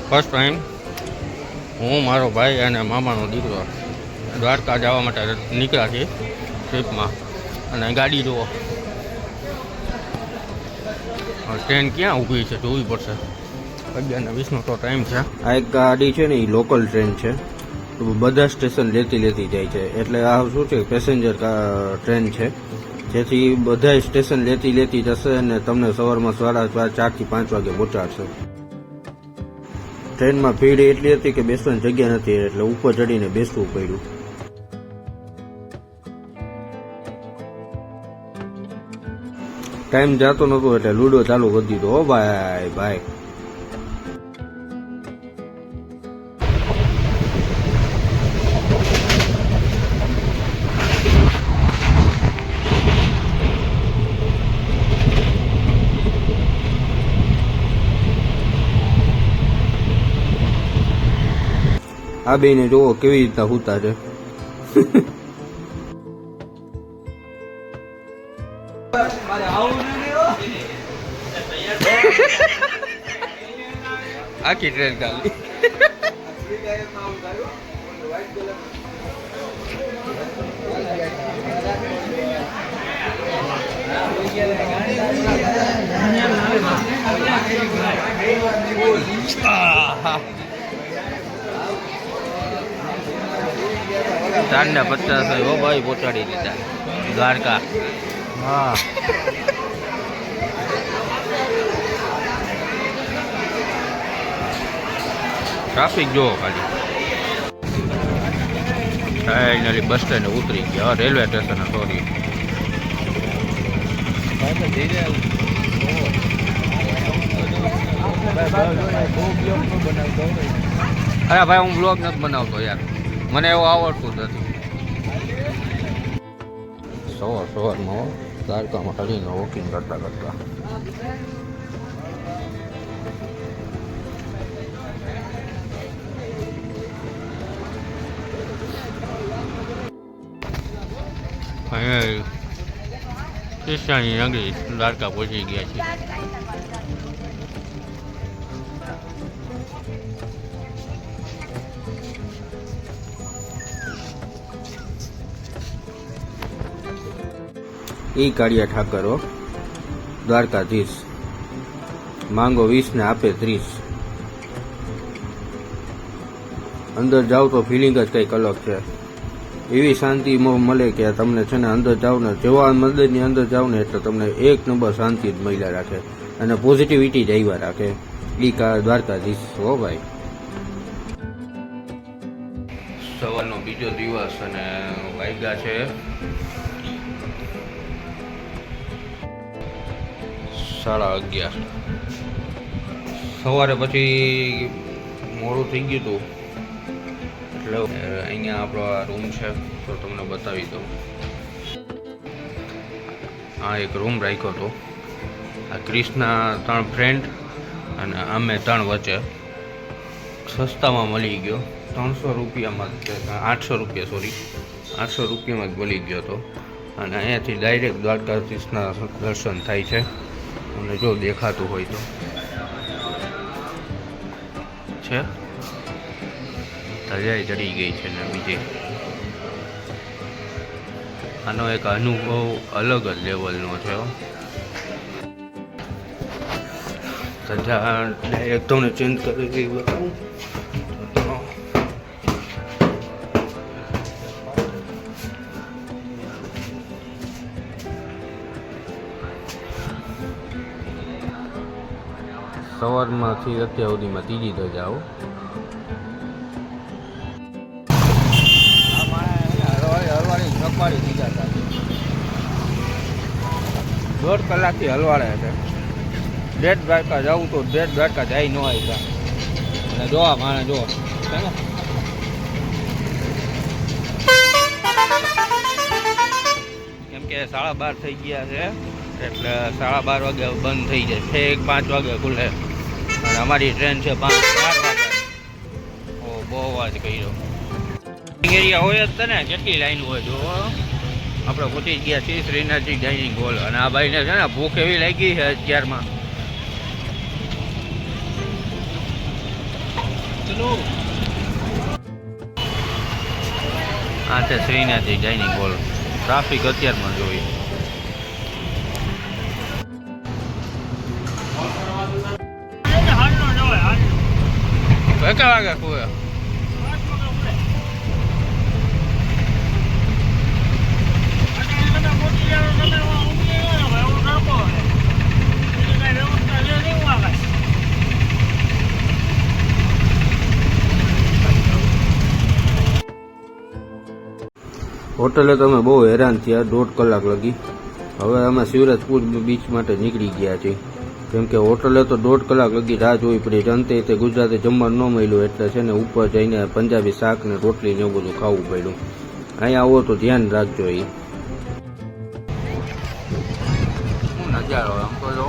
First time હું, મારો ભાઈ અને મામાનો દીકરો દ્વારકા જવા માટે નીકળ્યા છીએ ટ્રીપમાં. અને ગાડી જુઓ, ટ્રેન ક્યાં ઊભી છે જોવી પડશે. 11:20નો તો ટાઈમ છે. આ એક ગાડી છે ને એ લોકલ ટ્રેન છે, બધા સ્ટેશન લેતી જાય છે. એટલે આ શું છે, પેસેન્જર ટ્રેન છે, જેથી બધા સ્ટેશન લેતી જશે અને તમને સવારમાં 4:30 થી 5 વાગે પહોંચાડશે. ટ્રેનમાં ભીડ એટલી હતી કે બેસવાની જગ્યા નથી, એટલે ઉપર ચડીને બેસવું પડ્યું. ટાઈમ જતો નતો એટલે લૂડો ચાલુ કરી દીધો. ઓ ભાઈ આ બેને જોવો કેવી રીતના હુતા છે. આખી ટ્રેન ખાલી. ચારને 50 હો ભાઈ પહોંચાડી દીધા દ્વારકા. હા, ટ્રાફિક જુઓ ખાલી. ફાઇનલી બસ સ્ટેન્ડ ઉતરી ગયા, રેલવે સ્ટેશન. સોરી, અરે ભાઈ હું બ્લોગ નથી બનાવતો યાર, મને એવું આવડતું જ નથી. સવારમાં દ્વારકામાં હરીને વોકિંગ કરતા અહીંયા ક્રિશ્ચિયન નગરી દ્વારકા પહોંચી ગયા છીએ. એ કાળિયા ઠાકરો દ્વારકાધીશ, માંગો 20 ને આપે 30. અંદર જાવ તો ફિલિંગ જ કંઈક અલગ છે. એવી શાંતિ મળે કે તમને છે ને અંદર જાવ ને, જેવા મંદિરની અંદર જાવ ને એટલે તમને એક નંબર શાંતિ જ મળ્યા રાખે અને પોઝિટિવિટી જ આવ્યા રાખે. એ દ્વારકાધીશ હો ભાઈ. સવારનો બીજો દિવસ અને વાગ્યા છે 11:30. સવારે પછી મોડું થઈ ગયું હતું એટલે અહીંયા આપણો આ રૂમ છે તો તમને બતાવી દઉં. આ એક રૂમ રાખ્યો હતો. આ ક્રિશના 3 ફ્રેન્ડ અને અમે 3 વચ્ચે સસ્તામાં મળી ગયો. 300 રૂપિયામાં, 800 રૂપિયા, સોરી 800 રૂપિયામાં જ મળી ગયો હતો. અને અહીંયાથી ડાયરેક્ટ દ્વારકાધીશના દર્શન થાય છે. અને જો દેખાતું હોય તો છે, ધજાઈ ચડી ગઈ છે ને બીજી. આનો એક અનુભવ અલગ જ લેવલનો છે. ધજા ડાયરેક્ટ તમને ચેન્જ કરી દઈ બતાવું. સવારમાંથી અત્યાર સુધીમાં ત્રીજી ધજા આવો. હલવાડી દીધા હતા, 1.5 કલાકથી હલવાડે છે. બેટ દ્વારકા જવું તો બેટ દ્વારકા જાય ન આવ્યા. અને જોવા માણે જો છે ને, કેમ કે 12:30 થઈ ગયા છે એટલે 12:30 વાગે બંધ થઈ જાય. ઠેક 5 વાગે ખુલે અને અમારી ટ્રેન છે 4 વાગે. ઓ બહુ અવાજ કર્યો. એરિયા હોય જ ને, કેટલી લાઈન હોય. જો આપણે પહોંચી ગયા છીએ શ્રીનાથજી ડાઇનિંગ હોલ. અને આ ભાઈને છે ને ભૂખ એવી લાગી છે અત્યારમાં. આ છે શ્રીનાથજી ડાઇનિંગ હોલ. ટ્રાફિક અત્યારમાં જોઈ. કેટલા વાગે ખુલે? હોટલે તમે બહુ હેરાન થયા 1.5 કલાક લગી. હવે અમે શિવરાજપુર બીચ માટે નીકળી ગયા છીએ. કેમ કે હોટલે તો 1.5 કલાક લગી રાહ જોવી પડી. જનતે તે ગુજરાતી જમવાનું ન મળ્યું એટલે છે ને ઉપર જઈને પંજાબી શાક ને રોટલી ને એવું બધું ખાવું પડ્યું. અહીંયા આવો તો ધ્યાન રાખજો. એ શું નજારો આમ તો જો.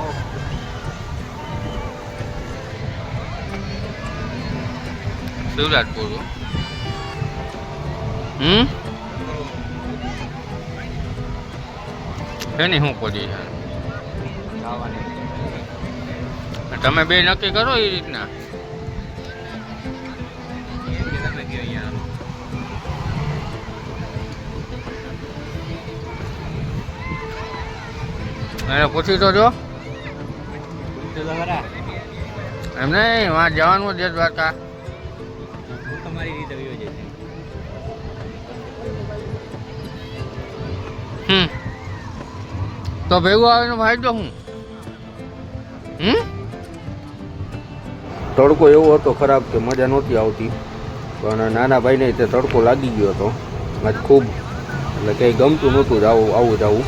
શિવરાજપુર એની શું પોઝિશન? તમે બે નક્કી કરો એ રીતના. એને પૂછી તો જો. એમ નહીં, વાં જવાનું છે દ્વારકા. તમારી રીતે તો ભેગું આવીને ફાયદો હું. તડકો એવો હતો ખરાબ કે મજા નહોતી આવતી. પણ નાના ભાઈને તે તડકો લાગી ગયો હતો આજ ખૂબ. એટલે કંઈ ગમતું નહોતું આવું જવું.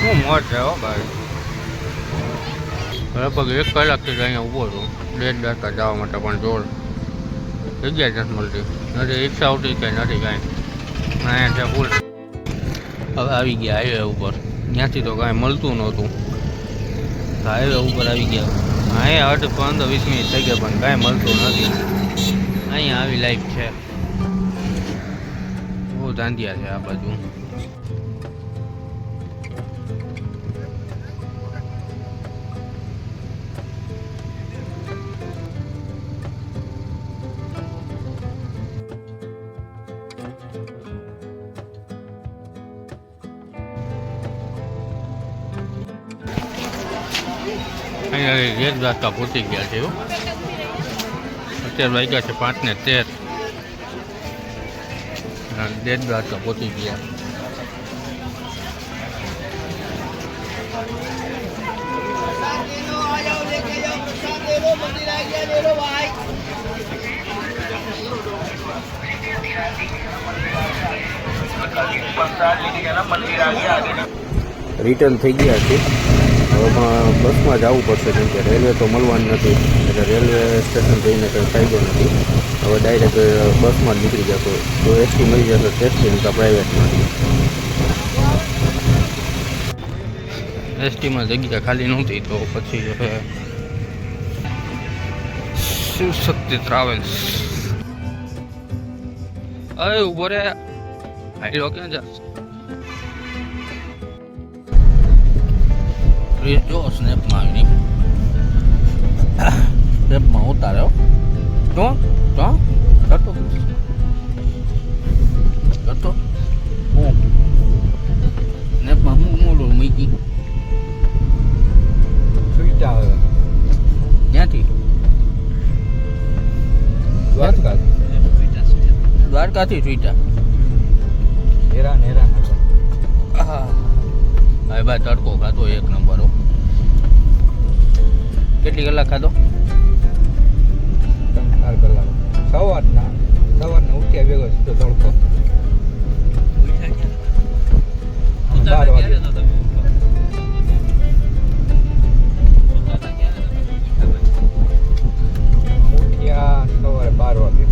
શું મોજ છે હો ભાઈ. લગભગ 1 કલાકથી જ અહીંયા ઊભો છું બેટ દ્વારકા જવા માટે. પણ જોર જગ્યા જ નથી મળતી. નથી રિક્ષા આવતી કે નથી કાંઈ. અહીંયા છે ફૂલ. હવે આવી ગયા હાઈવે ઉપર. ત્યાંથી તો કાંઈ મળતું નહોતું. હાઈવે ઉપર આવી ગયા. અહીંયા 15-20 મિનિટ થઈ ગયા પણ કાંઈ મળતું નથી. અહીંયા આવી લાઈફ છે. બહુ ધાંધિયા છે આ બાજુ. અહીંયા બેટ દ્વારકા પહોંચી ગયા છે. અત્યારે વાગ્યા છે 5:13. બેટ દ્વારકા પહોંચી ગયા. રિટર્ન થઈ ગયા છે. હવે બસમાં જવું પડશે કેમ કે રેલવે તો મળવાની નથી. એટલે રેલવે સ્ટેશન જઈને કંઈ ફાયદો નથી. હવે ડાયરેક્ટ બસમાં જ નીકળી જતો. તો એસટી મળી જશે ટેક્સી તો પ્રાઇવેટમાંથી. એસટીમાં જગ્યા ખાલી નહોતી તો પછી શિવશક્તિ ટ્રાવેલ્સ. અરે ઉભો રે. હાઈલો ક્યાં જશે? જો સ્નેપમાં આવી સ્નેપમાં ઉતાર્યો તો કરતો હું સ્નેપમાં હું મોડું મૂકી ક્યાંથી દ્વારકાથી ટ્વીટા હા ભાઈ તડકો ખાધો 1 નંબર. કેટલી કલાક ખાધો? 4 કલાક. સવારના ઉઠ્યા ભેગો સીધો તડકો. 12 વાગે. ઉઠ્યા સવારે 12 વાગે.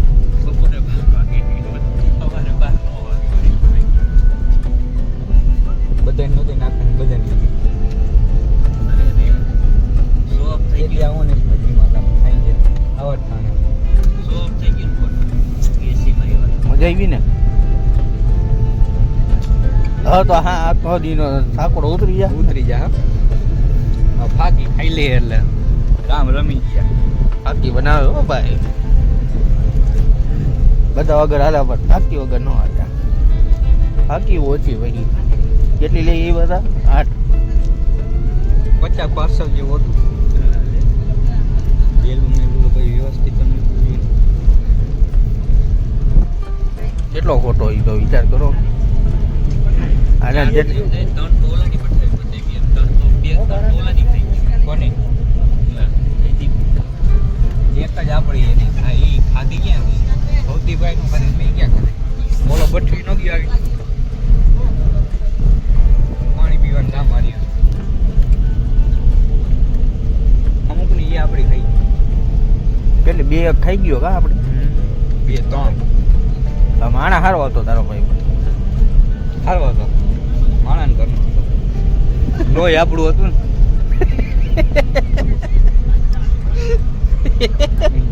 આવી ને હા તો હા આખો દીનો સાંકળો ઉતરી જા ફાકી ખાઈ લે એટલે કામ રમી ગયા. ફાકી બનાવે હો ભાઈ બધા વગર હાલા પણ ફાકી વગર ન હાલ્યા. ફાકી ઓછી ભાઈ કેટલી લઈ એ બધા 8 50 પાર્સલ જેવું હતું. બેલું મેલું ભાઈ વ્યવસ્થિત તમે કેટલો ખોટો એ તો વિચાર કરો. આના જેટલી કોને એક જ આપણી એની ઈ ખાધી ક્યાં ભૌતિકભાઈ નું કરી મેં ક્યાં કરે બોલો બઠ્ઠી ન ગઈ આવી પાણી પીવાનું ના મારી અમુક ની એ આપણી ખાઈ કેટલી બે ખાઈ ગયો કા આપણે 2-3 આ માણા હારો હતો તારો ભાઈ હારવા હતો માણસ ઘરનો લોહી આપણું હતું ને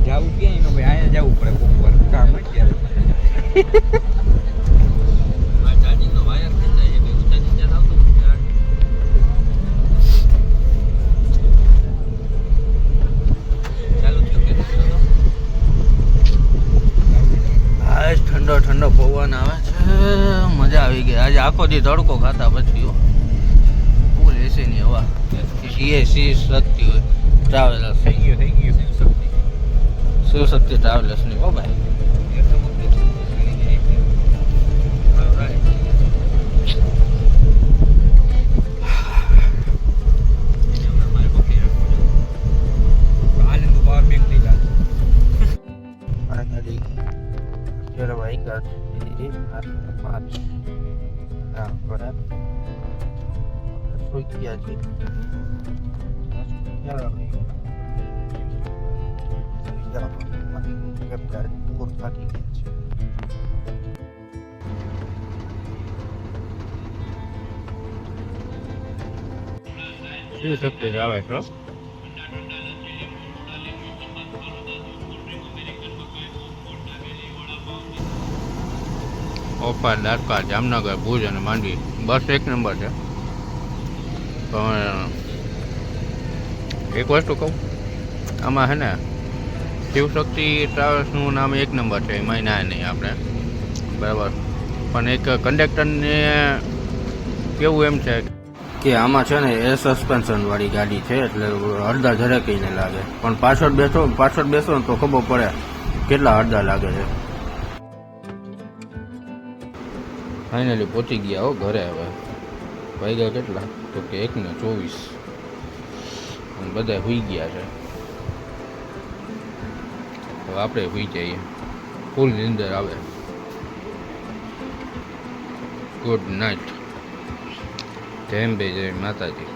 જાવું ક્યાંય ન ભાઈ અહીંયા જવું પડે કોક વાર કામ જ ત્યારે આજ ઠંડો ઠંડો પવન આવે છે મજા આવી ગઈ. આજે આખો દી તડકો ખાતા પછી ફૂલ એસી ની હવા સી શક્તિ હોય ટ્રાવેલર્સ થઈ ગયું શિવશક્તિ ટ્રાવેલર્સ ની હો ભાઈ. અત્યારે ભાઈ કાઢ 5 હા બરાબર સુઈ ગયા છે. શિવશક્તિ આવે છે ઓફર દ્વારકા જામનગર ભુજ અને માંડવી બસ 1 નંબર છે. પણ એક વસ્તુ કહું આમાં છે ને શિવશક્તિ ટ્રાવેલ્સનું નામ 1 નંબર છે એમાં ના નહીં આપણે બરાબર. પણ એક કંડક્ટરને કેવું એમ છે કે આમાં છે ને એ સસ્પેન્શન વાળી ગાડી છે એટલે અડધા જરાકે નહીં લાગે. પણ પાછળ બેસો ને તો ખબર પડે કેટલા અડધા લાગે છે. ફાઇનલી પહોંચી ગયા હો ઘરે. હવે વાગ્યા કેટલા તો કે 1:24 અને બધા સુઈ ગયા છે. હવે આપણે સુઈ જઈએ. ફૂલ નીંદર આવે. Good night. જય અંબે જય માતાજી.